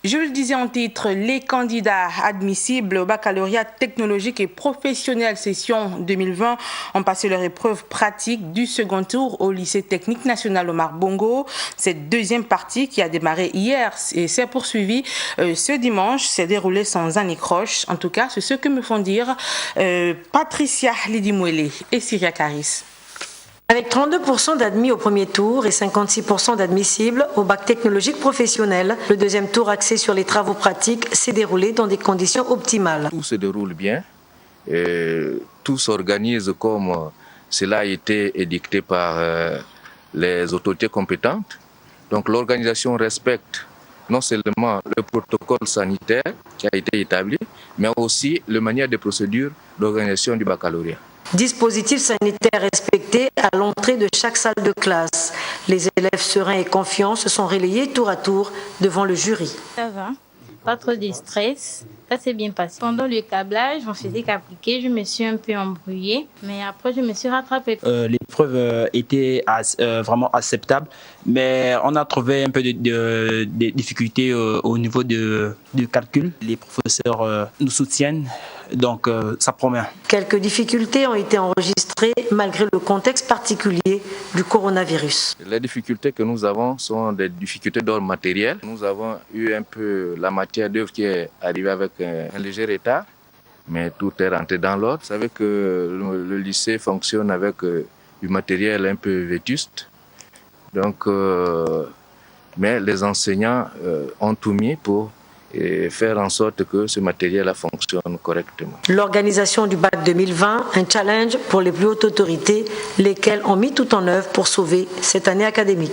Je le disais en titre, les candidats admissibles au baccalauréat technologique et professionnel session 2020 ont passé leur épreuve pratique du second tour au lycée technique national Omar Bongo. Cette deuxième partie qui a démarré hier et s'est poursuivie ce dimanche s'est déroulée sans anicroche. En tout cas, c'est ce que me font dire Patricia Lidimouele et Syria Karis. Avec 32% d'admis au premier tour et 56% d'admissibles au bac technologique professionnel, le deuxième tour axé sur les travaux pratiques s'est déroulé dans des conditions optimales. Tout se déroule bien, et tout s'organise comme cela a été édicté par les autorités compétentes. Donc l'organisation respecte non seulement le protocole sanitaire qui a été établi, mais aussi la manière de procédure d'organisation du baccalauréat. Dispositif sanitaire respecté à l'entrée de chaque salle de classe. Les élèves sereins et confiants se sont relayés tour à tour devant le jury. Ça va, pas trop de stress, ça s'est bien passé. Pendant le câblage, on faisait qu'appliquer, je me suis un peu embrouillée, mais après je me suis rattrapée. L'épreuve était vraiment acceptable, mais on a trouvé un peu de difficultés au niveau du calcul. Les professeurs nous soutiennent, donc ça promet. Quelques difficultés ont été enregistrées malgré le contexte particulier du coronavirus. Les difficultés que nous avons sont des difficultés d'ordre matériel. Nous avons eu un peu la matière d'œuvre qui est arrivée avec un léger retard, mais tout est rentré dans l'ordre. Vous savez que le lycée fonctionne avec du matériel un peu vétuste. Donc, mais les enseignants ont tout mis pour faire en sorte que ce matériel fonctionne correctement. L'organisation du bac 2020, un challenge pour les plus hautes autorités, lesquelles ont mis tout en œuvre pour sauver cette année académique.